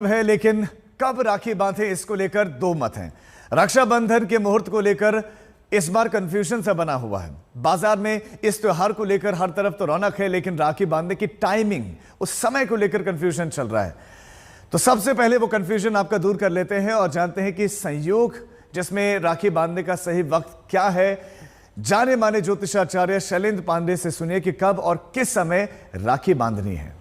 है, लेकिन कब राखी बांधे इसको लेकर दो मत हैं। रक्षाबंधन के मुहूर्त को लेकर इस बार कंफ्यूजन सा बना हुआ है। बाजार में इस त्योहार को लेकर हर तरफ तो रौनक है, लेकिन राखी बांधने की टाइमिंग, उस समय को लेकर कंफ्यूजन चल रहा है। तो सबसे पहले वो कंफ्यूजन आपका दूर कर लेते हैं और जानते हैं कि संयोग जिसमें राखी बांधने का सही वक्त क्या है। जाने माने ज्योतिषाचार्य शैलेंद्र पांडे से सुनिए कि कब और किस समय राखी बांधनी है।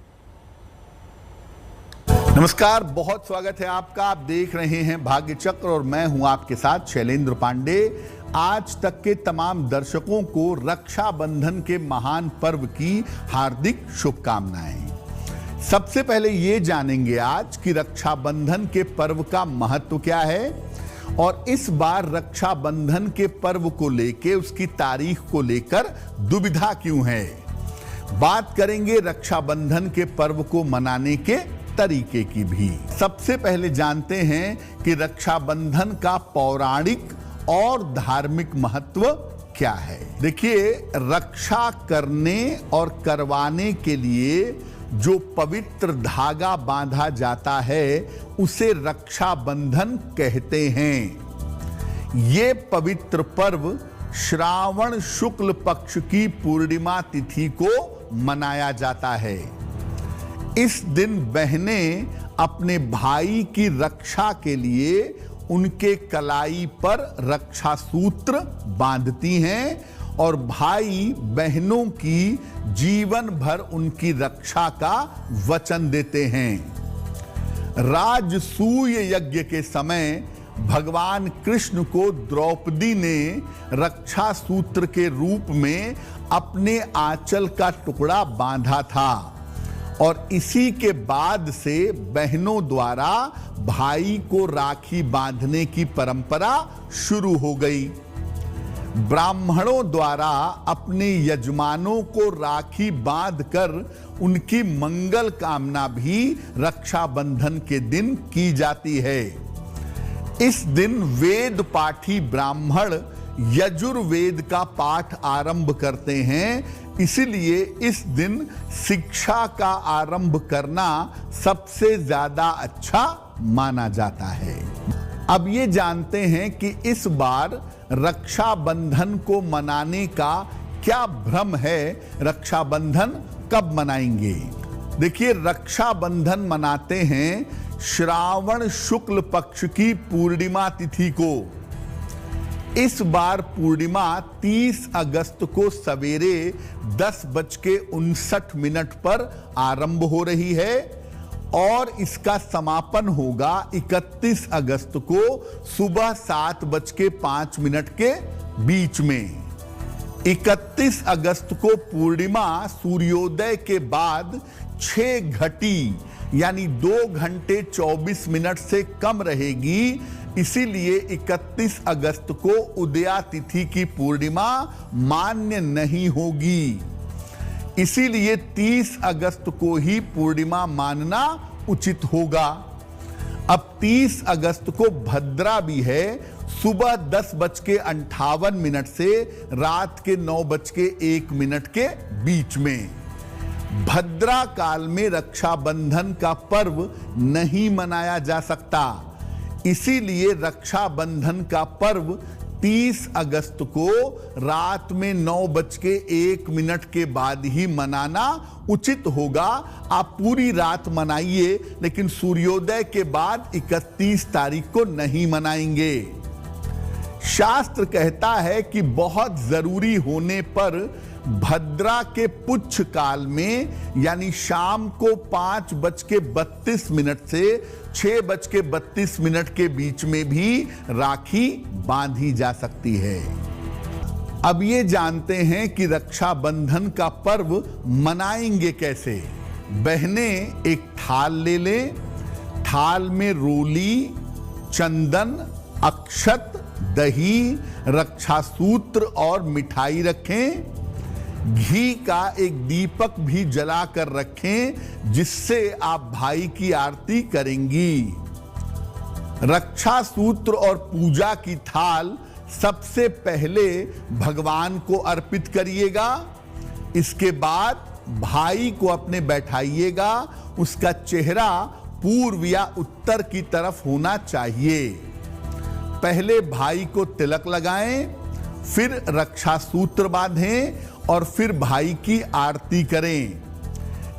नमस्कार, बहुत स्वागत है आपका। आप देख रहे हैं भाग्य चक्र और मैं हूं आपके साथ शैलेंद्र पांडे। आज तक के तमाम दर्शकों को रक्षाबंधन के महान पर्व की हार्दिक शुभकामनाएं। सबसे पहले ये जानेंगे आज कि रक्षाबंधन के पर्व का महत्व क्या है और इस बार रक्षाबंधन के पर्व को लेकर, उसकी तारीख को लेकर दुविधा क्यों है। बात करेंगे रक्षाबंधन के पर्व को मनाने के तरीके की भी। सबसे पहले जानते हैं कि रक्षाबंधन का पौराणिक और धार्मिक महत्व क्या है। देखिए, रक्षा करने और करवाने के लिए जो पवित्र धागा बांधा जाता है उसे रक्षाबंधन कहते हैं। ये पवित्र पर्व श्रावण शुक्ल पक्ष की पूर्णिमा तिथि को मनाया जाता है। इस दिन बहनें अपने भाई की रक्षा के लिए उनके कलाई पर रक्षा सूत्र बांधती हैं और भाई बहनों की जीवन भर उनकी रक्षा का वचन देते हैं। राजसूय यज्ञ के समय भगवान कृष्ण को द्रौपदी ने रक्षा सूत्र के रूप में अपने आंचल का टुकड़ा बांधा था और इसी के बाद से बहनों द्वारा भाई को राखी बांधने की परंपरा शुरू हो गई। ब्राह्मणों द्वारा अपने यजमानों को राखी बांधकर उनकी मंगल कामना भी रक्षाबंधन के दिन की जाती है। इस दिन वेद पाठी ब्राह्मण यजुर्वेद का पाठ आरंभ करते हैं, इसलिए इस दिन शिक्षा का आरंभ करना सबसे ज्यादा अच्छा माना जाता है। अब ये जानते हैं कि इस बार रक्षाबंधन को मनाने का क्या भ्रम है। रक्षाबंधन कब मनाएंगे? देखिए, रक्षाबंधन मनाते हैं श्रावण शुक्ल पक्ष की पूर्णिमा तिथि को। इस बार पूर्णिमा 30 अगस्त को सवेरे 10:59 पर आरंभ हो रही है और इसका समापन होगा 31 अगस्त को सुबह 7:05 के बीच में। 31 अगस्त को पूर्णिमा सूर्योदय के बाद 6 घटी यानी 2 घंटे 24 मिनट से कम रहेगी, इसीलिए 31 अगस्त को उदया तिथि की पूर्णिमा मान्य नहीं होगी। इसीलिए 30 अगस्त को ही पूर्णिमा मानना उचित होगा। अब 30 अगस्त को भद्रा भी है, सुबह 10:58 से रात के 9:01 के बीच में। भद्रा काल में रक्षाबंधन का पर्व नहीं मनाया जा सकता, इसीलिए रक्षाबंधन का पर्व 30 अगस्त को रात में 9:01 के बाद ही मनाना उचित होगा। आप पूरी रात मनाइए, लेकिन सूर्योदय के बाद 31 तारीख को नहीं मनाएंगे। शास्त्र कहता है कि बहुत जरूरी होने पर भद्रा के पुच्छ काल में यानी शाम को 5:32 से 6:32 के बीच में भी राखी बांधी जा सकती है। अब ये जानते हैं कि रक्षाबंधन का पर्व मनाएंगे कैसे। बहनें एक थाल ले लें, थाल में रोली, चंदन, अक्षत, दही, रक्षा सूत्र और मिठाई रखें। घी का एक दीपक भी जलाकर रखें, जिससे आप भाई की आरती करेंगी। रक्षा सूत्र और पूजा की थाल सबसे पहले भगवान को अर्पित करिएगा। इसके बाद भाई को अपने बैठाइएगा, उसका चेहरा पूर्व या उत्तर की तरफ होना चाहिए। पहले भाई को तिलक लगाएं, फिर रक्षा सूत्र बांधें और फिर भाई की आरती करें।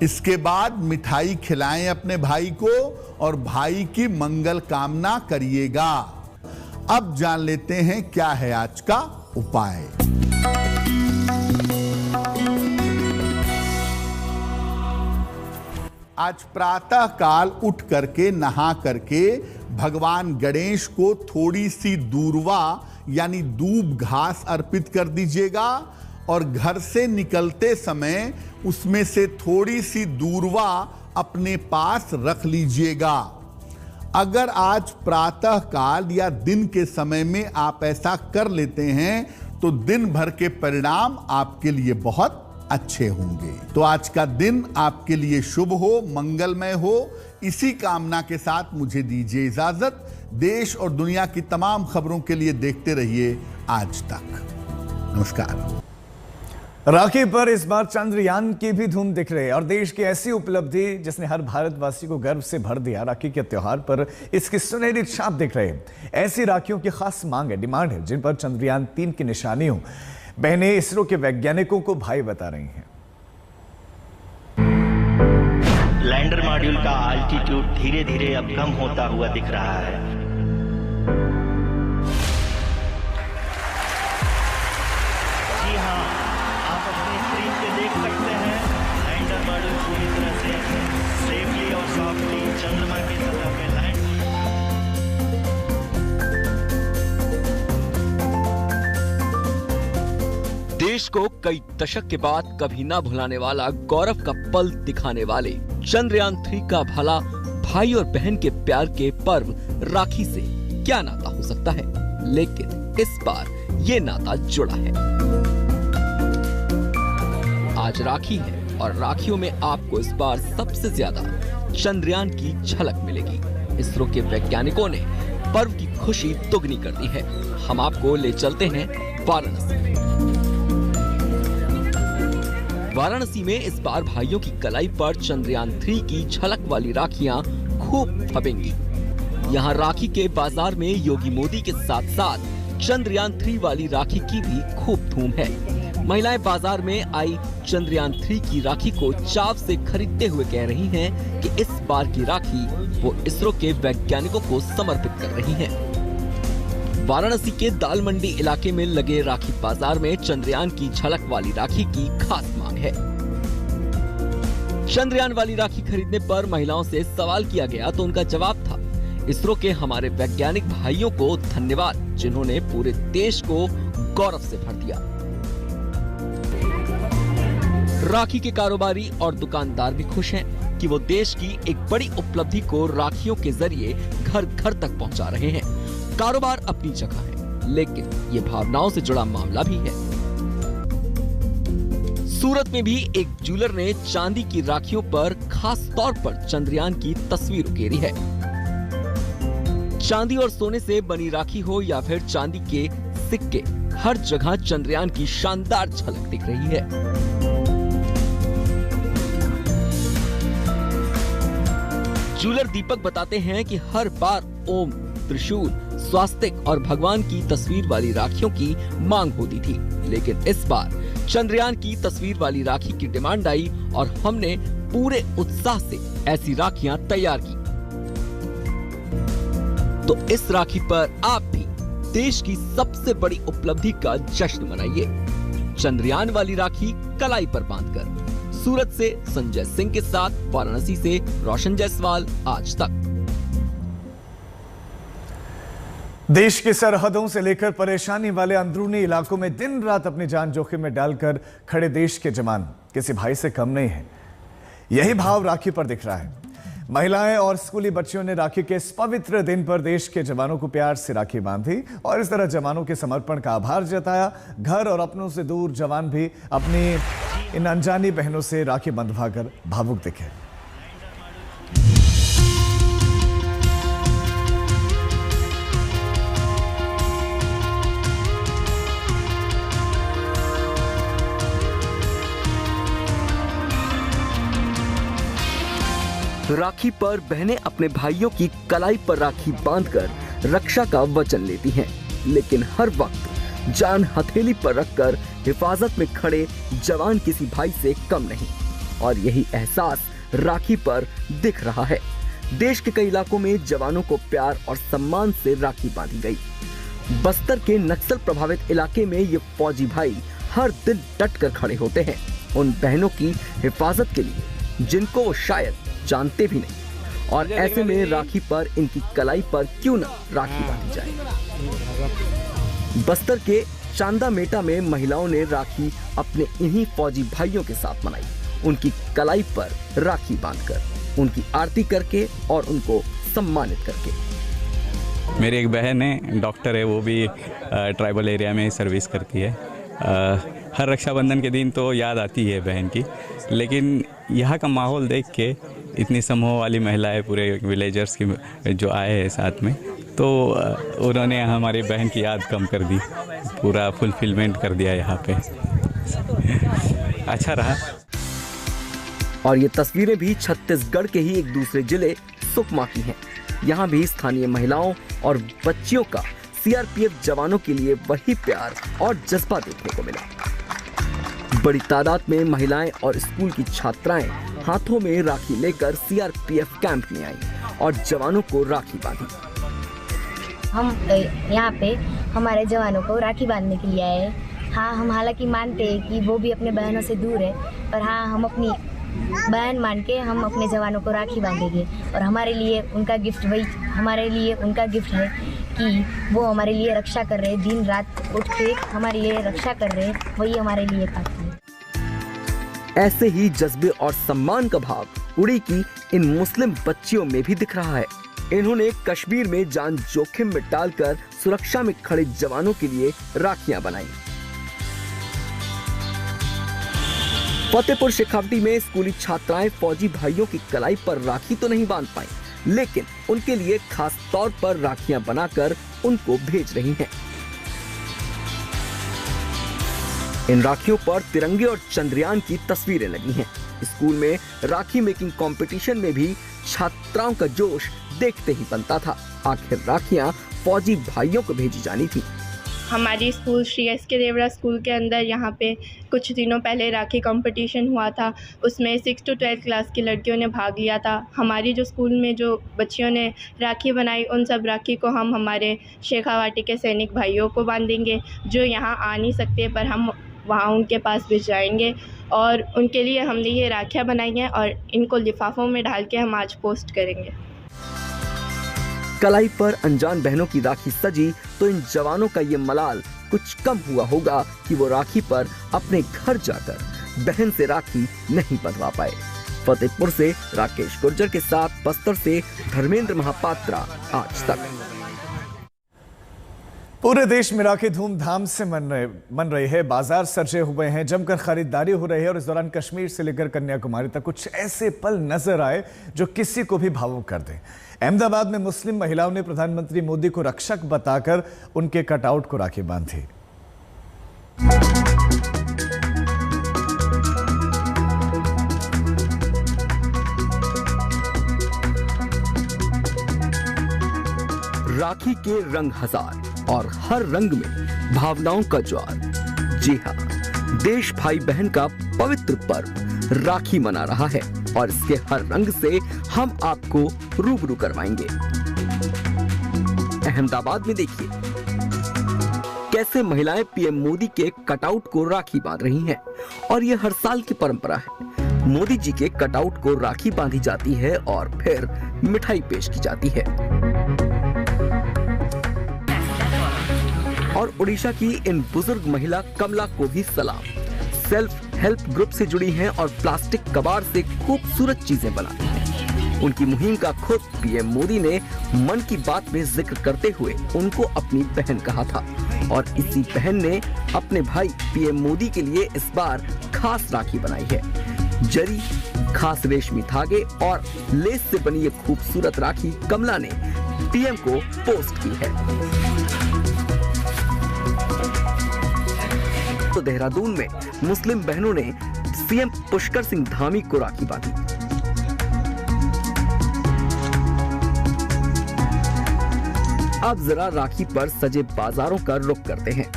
इसके बाद मिठाई खिलाएं अपने भाई को और भाई की मंगल कामना करिएगा। अब जान लेते हैं क्या है आज का उपाय। आज प्रातः काल उठ करके नहा करके भगवान गणेश को थोड़ी सी दूर्वा यानी दूब घास अर्पित कर दीजिएगा और घर से निकलते समय उसमें से थोड़ी सी दूर्वा अपने पास रख लीजिएगा। अगर आज प्रातः काल या दिन के समय में आप ऐसा कर लेते हैं तो दिन भर के परिणाम आपके लिए बहुत अच्छे होंगे। तो आज का दिन आपके लिए शुभ हो, मंगलमय हो। इसी कामना के साथ मुझे दीजिए इजाजत। देश और दुनिया की तमाम खबरों के लिए देखते रहिए आज तक। नमस्कार। राखी पर इस बार चंद्रयान की भी धूम दिख रही है और देश की ऐसी उपलब्धि जिसने हर भारतवासी को गर्व से भर दिया। राखी के त्योहार पर इसकी सुनहरी छाप दिख रही है। ऐसी राखियों की खास मांग है, डिमांड है, जिन पर चंद्रयान 3 की निशानी हो। बहनें इसरो के वैज्ञानिकों को भाई बता रही हैं। लैंडर मॉड्यूल का आल्टीट्यूड धीरे धीरे अब कम होता हुआ दिख रहा है। जी हाँ, आप अपनी स्क्रीन पे देख सकते हैं लैंडर मॉड्यूल पूरी तरह से सेफली और सॉफ्टली चंद्रमा की सतह पे लैंड। देश को कई दशक के बाद कभी ना भुलाने वाला गौरव का पल दिखाने वाले चंद्रयान 3 का भला भाई और बहन के प्यार के पर्व राखी से क्या नाता हो सकता है, लेकिन इस बार ये नाता जुड़ा है। आज राखी है और राखियों में आपको इस बार सबसे ज्यादा चंद्रयान की झलक मिलेगी। इसरो के वैज्ञानिकों ने पर्व की खुशी दुगनी कर दी है। हम आपको ले चलते हैं वाराणसी। वाराणसी में इस बार भाइयों की कलाई पर चंद्रयान 3 की झलक वाली राखियां खूब फबेंगी। यहाँ राखी के बाजार में योगी मोदी के साथ साथ चंद्रयान 3 वाली राखी की भी खूब धूम है। महिलाएं बाजार में आई चंद्रयान 3 की राखी को चाव से खरीदते हुए कह रही हैं कि इस बार की राखी वो इसरो के वैज्ञानिकों को समर्पित कर रही हैं। वाराणसी के दाल मंडी इलाके में लगे राखी बाजार में चंद्रयान की झलक वाली राखी की खास मांग है। चंद्रयान वाली राखी खरीदने पर महिलाओं से सवाल किया गया तो उनका जवाब था, इसरो के हमारे वैज्ञानिक भाइयों को धन्यवाद, जिन्होंने पूरे देश को गौरव से भर दिया। राखी के कारोबारी और दुकानदार भी खुश हैं कि वो देश की एक बड़ी उपलब्धि को राखियों के जरिए घर घर तक पहुंचा रहे हैं। कारोबार अपनी जगह है, लेकिन ये भावनाओं से जुड़ा मामला भी है। सूरत में भी एक ज्वेलर ने चांदी की राखियों पर खास तौर पर चंद्रयान की तस्वीर उकेरी है। चांदी और सोने से बनी राखी हो या फिर चांदी के सिक्के, हर जगह चंद्रयान की शानदार झलक दिख रही है। ज्वेलर दीपक बताते हैं कि हर बार ओम, त्रिशूल, स्वास्तिक और भगवान की तस्वीर वाली राखियों की मांग होती थी, लेकिन इस बार चंद्रयान की तस्वीर वाली राखी की डिमांड आई और हमने पूरे उत्साह से ऐसी राखियां तैयार की। तो इस राखी पर आप भी देश की सबसे बड़ी उपलब्धि का जश्न मनाइए। चंद्रयान वाली राखी कलाई पर बांधकर। सूरत से संजय सिंह के साथ वाराणसी से रोशन जायसवाल, आज तक। देश की सरहदों से लेकर परेशानी वाले अंदरूनी इलाकों में दिन रात अपनी जान जोखिम में डालकर खड़े देश के जवान किसी भाई से कम नहीं है। यही भाव राखी पर दिख रहा है। महिलाएं और स्कूली बच्चियों ने राखी के इस पवित्र दिन पर देश के जवानों को प्यार से राखी बांधी और इस तरह जवानों के समर्पण का आभार जताया। घर और अपनों से दूर जवान भी अपनी इन अनजानी बहनों से राखी बंधवाकर भावुक दिखे। राखी पर बहनें अपने भाइयों की कलाई पर राखी बांधकर रक्षा का वचन लेती हैं, लेकिन हर वक्त जान हथेली पर रखकर हिफाजत में खड़े जवान किसी भाई से कम नहीं, और यही एहसास राखी पर दिख रहा है। देश के कई इलाकों में जवानों को प्यार और सम्मान से राखी बांधी गई। बस्तर के नक्सल प्रभावित इलाके में ये फौजी भाई हर दिन डट कर खड़े होते हैं उन बहनों की हिफाजत के लिए जिनको वो शायद जानते भी नहीं, और ऐसे में राखी पर इनकी कलाई पर क्यों न राखी बांधी जाए। बस्तर के चांदा मेटा में महिलाओं ने राखी अपने इन्हीं फौजी भाइयों के साथ मनाई, उनकी कलाई पर राखी बांधकर, उनकी आरती करके और उनको सम्मानित करके। मेरी एक बहन है, डॉक्टर है, वो भी ट्राइबल एरिया में सर्विस करती है। हर रक्षाबंधन के दिन तो याद आती है बहन की, लेकिन यहाँ का माहौल देख के इतनी समूह वाली महिलाएं, पूरे विलेजर्स की जो आए हैं साथ में, तो उन्होंने हमारी बहन की याद कम कर दी, पूरा फुलफिलमेंट कर दिया यहाँ पे। अच्छा रहा। और ये तस्वीरें भी छत्तीसगढ़ के ही एक दूसरे जिले सुकमा की हैं। यहाँ भी स्थानीय महिलाओं और बच्चियों का सीआरपीएफ जवानों के लिए वही प्यार और जज्बा देखने को मिला। बड़ी तादाद में महिलाएं और स्कूल की छात्राएं हाथों में राखी लेकर सीआरपीएफ कैंप में आईं और जवानों को राखी बांधी। हम यहाँ पे हमारे जवानों को राखी बांधने के लिए आए हैं। हाँ, हम हालांकि मानते हैं कि वो भी अपने बहनों से दूर है, पर हाँ, हम अपनी बहन मान के हम अपने जवानों को राखी बांधेंगे। और हमारे लिए उनका गिफ्ट है कि वो हमारे लिए रक्षा कर रहे हैं, दिन रात उठ के हमारे लिए रक्षा कर रहे हैं, वही हमारे लिए काफी है। ऐसे ही जज्बे और सम्मान का भाव उड़ी की इन मुस्लिम बच्चियों में भी दिख रहा है। इन्होंने कश्मीर में जान जोखिम में डालकर सुरक्षा में खड़े जवानों के लिए राखियां बनाई। फतेहपुर शेखावटी में स्कूली छात्राएं फौजी भाइयों की कलाई पर राखी तो नहीं बांध पाई, लेकिन उनके लिए खास तौर पर राखियां बनाकर उनको भेज रही हैं। इन राखियों पर तिरंगे और चंद्रयान की तस्वीरें लगी हैं। स्कूल में राखी मेकिंग कंपटीशन में भी छात्राओं का जोश देखते ही बनता था। आखिर राखियां फौजी भाइयों को भेजी जानी थी। हमारी स्कूल श्री एस.के. देवरा स्कूल के अंदर यहाँ पे कुछ दिनों पहले राखी कंपटीशन हुआ था। उसमें 6 to 12 क्लास की लड़कियों ने भाग लिया था। हमारी जो स्कूल में जो बच्चियों ने राखी बनाई, उन सब राखी को हम हमारे शेखावाटी के सैनिक भाइयों को बांधेंगे जो यहाँ आ नहीं सकते, पर हम वहाँ उनके पास भिजवाएंगे और उनके लिए हमने ये राखियाँ बनाई हैं और इनको लिफाफों में डाल के हम आज पोस्ट करेंगे। कलाई पर अनजान बहनों की राखी सजी तो इन जवानों का ये मलाल कुछ कम हुआ होगा कि वो राखी पर अपने घर जाकर बहन से राखी नहीं बंधवा पाए। फतेहपुर से राकेश गुर्जर के साथ बस्तर से धर्मेंद्र महापात्रा, आज तक। पूरे देश में राखी धूमधाम से मन रही है। बाजार सजे हुए हैं, जमकर खरीदारी हो रही है, और इस दौरान कश्मीर से लेकर कन्याकुमारी तक कुछ ऐसे पल नजर आए जो किसी को भी भावुक कर दें। अहमदाबाद में मुस्लिम महिलाओं ने प्रधानमंत्री मोदी को रक्षक बताकर उनके कटआउट को राखी बांधी। राखी के रंग हजार और हर रंग में भावनाओं का ज्वार। जी हाँ, देश भाई बहन का पवित्र पर्व राखी मना रहा है और इसके हर रंग से हम आपको रूबरू करवाएंगे। अहमदाबाद में देखिए कैसे महिलाएं पीएम मोदी के कटआउट को राखी बांध रही हैं, और ये हर साल की परंपरा है। मोदी जी के कटआउट को राखी बांधी जाती है और फिर मिठाई पेश की जाती है। और उड़ीसा की इन बुजुर्ग महिला कमला को भी सलाम। सेल्फ हेल्प ग्रुप से जुड़ी हैं और प्लास्टिक कबाड़ से खूबसूरत चीजें बनाती हैं। उनकी मुहिम का खुद पीएम मोदी ने मन की बात में जिक्र करते हुए उनको अपनी बहन कहा था, और इसी बहन ने अपने भाई पीएम मोदी के लिए इस बार खास राखी बनाई है। जरी, खास रेशमी धागे और लेस से बनी ये खूबसूरत राखी कमला ने पीएम को पोस्ट की है। तो देहरादून में मुस्लिम बहनों ने सीएम पुष्कर सिंह धामी को राखी बांधी। अब जरा राखी पर सजे बाजारों का रुख करते हैं।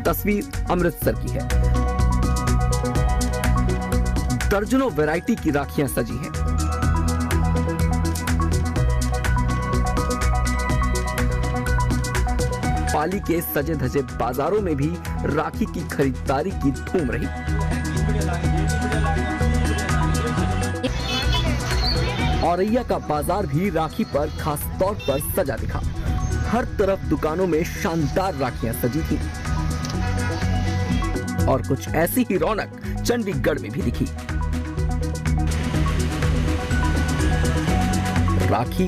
तस्वीर अमृतसर की है। दर्जनों वैरायटी की राखियां सजी हैं। पाली के सजे धजे बाजारों में भी राखी की खरीदारी की धूम रही। औरैया का बाजार भी राखी पर खास तौर पर सजा दिखा। हर तरफ दुकानों में शानदार राखियां सजी थी और कुछ ऐसी ही रौनक चंडीगढ़ में भी दिखी। राखी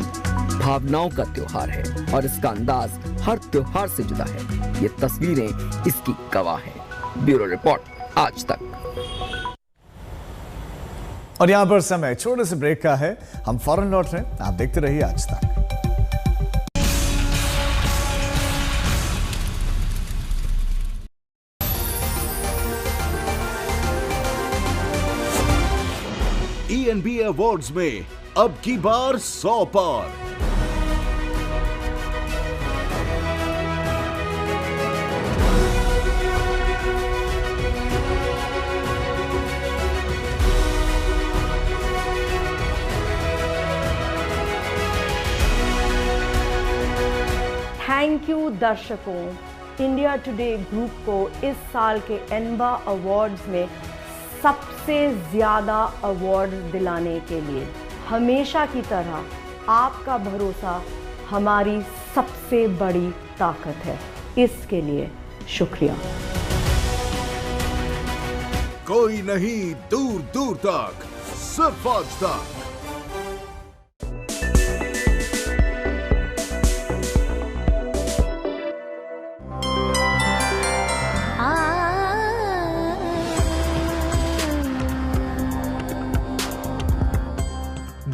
भावनाओं का त्योहार है और इसका अंदाज हर त्योहार से जुदा है। ये तस्वीरें इसकी गवाह हैं। ब्यूरो रिपोर्ट, आज तक। और यहां पर समय छोटे से ब्रेक का है, हम फौरन लौट रहे हैं। आप देखते रहिए आज तक। ENB अवार्ड्स में अब की बार 100 पार। थैंक यू दर्शकों, इंडिया टुडे ग्रुप को इस साल के एनबा अवार्ड्स में सबसे ज़्यादा अवार्ड दिलाने के लिए। हमेशा की तरह आपका भरोसा हमारी सबसे बड़ी ताकत है। इसके लिए शुक्रिया। कोई नहीं दूर दूर तक, सिर्फ आज तक।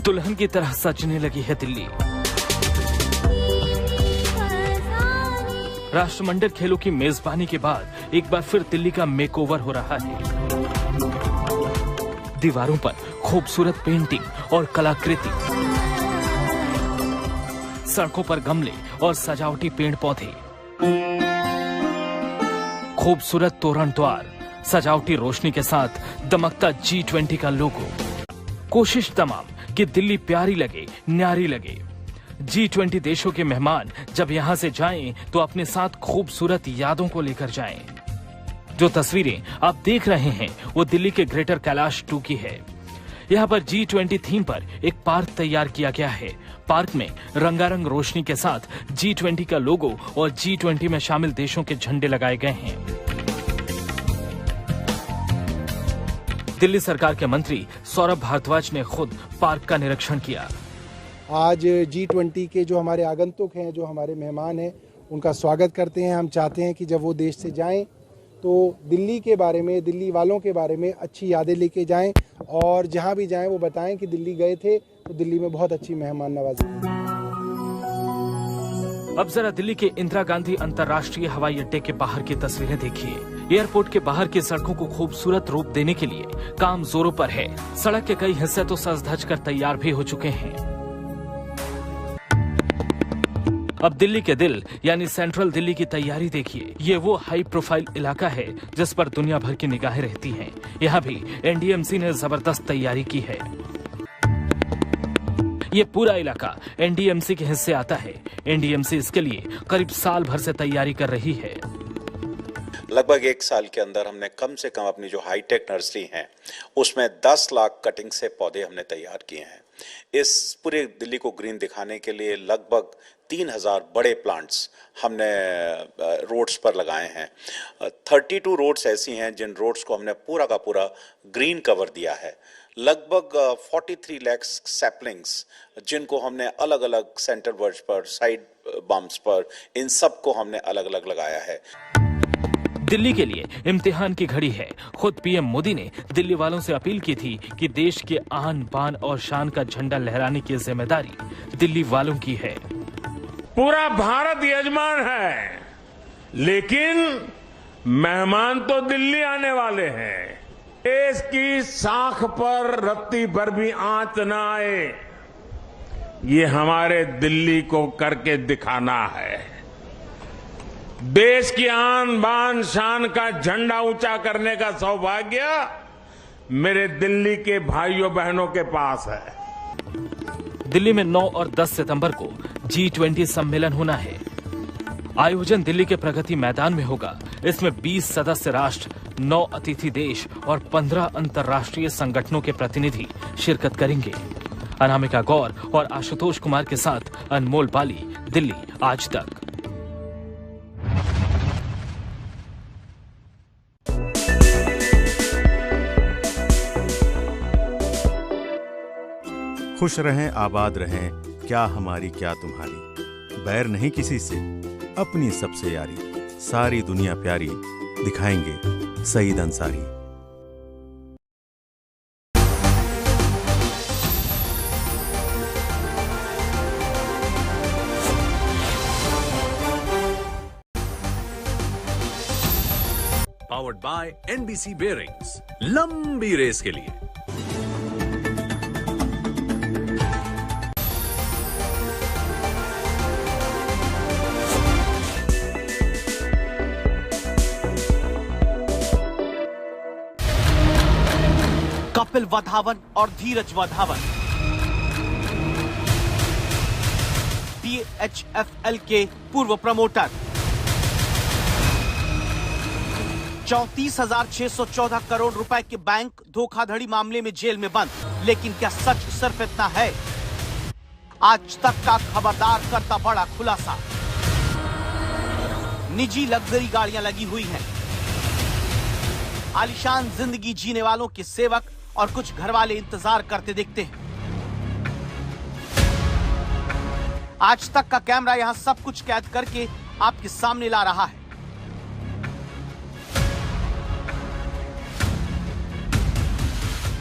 दुल्हन की तरह सजने लगी है दिल्ली। राष्ट्रमंडल खेलों की मेजबानी के बाद एक बार फिर दिल्ली का मेकओवर हो रहा है। दीवारों पर खूबसूरत पेंटिंग और कलाकृति, सड़कों पर गमले और सजावटी पेड़ पौधे, खूबसूरत तोरण द्वार, सजावटी रोशनी के साथ दमकता G20 का लोगो। कोशिश तमाम कि दिल्ली प्यारी लगे, न्यारी लगे। G20 देशों के मेहमान जब यहां से जाएं तो अपने साथ खूबसूरत यादों को लेकर जाएं। जो तस्वीरें आप देख रहे हैं वो दिल्ली के ग्रेटर कैलाश 2 की है। यहां पर G20 थीम पर एक पार्क तैयार किया गया है। पार्क में रंगारंग रोशनी के साथ G20 का लोगो और G20 में शामिल देशों के झंडे लगाए गए हैं। दिल्ली सरकार के मंत्री सौरभ भारद्वाज ने खुद पार्क का निरीक्षण किया। आज G20 के जो हमारे आगंतुक हैं, जो हमारे मेहमान हैं, उनका स्वागत करते हैं। हम चाहते हैं कि जब वो देश से जाएं तो दिल्ली के बारे में, दिल्ली वालों के बारे में अच्छी यादें लेके जाएं और जहां भी जाएं वो बताएं कि दिल्ली गए थे तो दिल्ली में बहुत अच्छी मेहमान नवाजी। अब जरा दिल्ली के इंदिरा गांधी अंतर्राष्ट्रीय हवाई अड्डे के बाहर की तस्वीरें देखिए। एयरपोर्ट के बाहर की सड़कों को खूबसूरत रूप देने के लिए काम जोरों पर है। सड़क के कई हिस्से तो सज धज कर तैयार भी हो चुके हैं। अब दिल्ली के दिल यानी सेंट्रल दिल्ली की तैयारी देखिए। ये वो हाई प्रोफाइल इलाका है जिस पर दुनिया भर की निगाहें रहती हैं। यहाँ भी एनडीएमसी ने जबरदस्त तैयारी की है। ये पूरा इलाका एनडीएमसी के हिस्से आता है। एनडीएमसी इसके लिए करीब साल भर से तैयारी कर रही है। लगभग 1 साल के अंदर हमने कम से कम अपनी जो हाईटेक नर्सरी है उसमें 10 लाख कटिंग से पौधे हमने तैयार किए हैं। इस पूरे दिल्ली को ग्रीन दिखाने के लिए लगभग 3000 बड़े प्लांट्स हमने रोड्स पर लगाए हैं। 32 रोड्स ऐसी हैं जिन रोड्स को हमने पूरा का पूरा ग्रीन कवर दिया है। लगभग 43 लाख सैपलिंग्स जिनको हमने अलग अलग सेंटर वर्ड्स पर, साइड बम्प्स पर, इन सब को हमने अलग अलग लगाया है। दिल्ली के लिए इम्तिहान की घड़ी है। खुद पीएम मोदी ने दिल्ली वालों से अपील की थी कि देश के आन बान और शान का झंडा लहराने की जिम्मेदारी दिल्ली वालों की है। पूरा भारत यजमान है, लेकिन मेहमान तो दिल्ली आने वाले हैं। देश की साख पर रत्ती भर भी आंच न आए, ये हमारे दिल्ली को करके दिखाना है। देश की आन बान शान का झंडा ऊंचा करने का सौभाग्य मेरे दिल्ली के भाइयों बहनों के पास है। दिल्ली में 9 और 10 सितंबर को G20 सम्मेलन होना है। आयोजन दिल्ली के प्रगति मैदान में होगा। इसमें 20 सदस्य राष्ट्र, 9 अतिथि देश और 15 अंतर्राष्ट्रीय संगठनों के प्रतिनिधि शिरकत करेंगे। अनामिका गौर और आशुतोष कुमार के साथ अनमोल बाली, दिल्ली आज तक। खुश रहें, आबाद रहें, क्या हमारी क्या तुम्हारी, बैर नहीं किसी से, अपनी सबसे यारी, सारी दुनिया प्यारी, दिखाएंगे Saeed Ansari. Powered by NBC bearings, लंबी रेस के लिए। कपिल वधावन और धीरज वधावन DHFL के पूर्व प्रमोटर। 34,614 करोड़ रुपए के बैंक धोखाधड़ी मामले में जेल में बंद। लेकिन क्या सच सिर्फ इतना है? आज तक का खबरदार करता बड़ा खुलासा। निजी लग्जरी गाड़ियां लगी हुई हैं। आलीशान जिंदगी जीने वालों के सेवक और कुछ घरवाले इंतजार करते दिखते हैं। आज तक का कैमरा यहां सब कुछ कैद करके आपके सामने ला रहा है।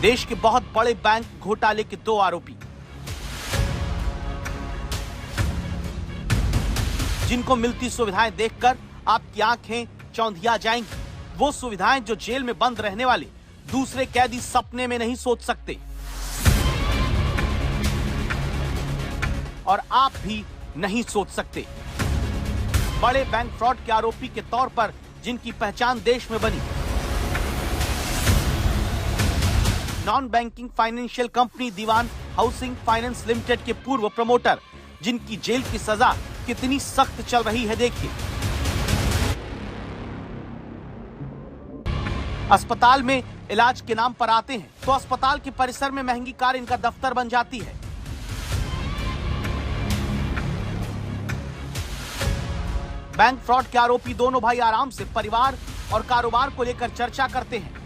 देश के बहुत बड़े बैंक घोटाले के 2 आरोपी, जिनको मिलती सुविधाएं देखकर आपकी आंखें चौंधिया जाएंगी। वो सुविधाएं जो जेल में बंद रहने वाले दूसरे कैदी सपने में नहीं सोच सकते, और आप भी नहीं सोच सकते। बड़े बैंक फ्रॉड के आरोपी के तौर पर जिनकी पहचान देश में बनी, नॉन बैंकिंग फाइनेंशियल कंपनी दीवान हाउसिंग फाइनेंस लिमिटेड के पूर्व प्रमोटर, जिनकी जेल की सजा कितनी सख्त चल रही है देखिए। अस्पताल में इलाज के नाम पर आते हैं तो अस्पताल के परिसर में महंगी कार इनका दफ्तर बन जाती है। बैंक फ्रॉड के आरोपी दोनों भाई आराम से परिवार और कारोबार को लेकर चर्चा करते हैं।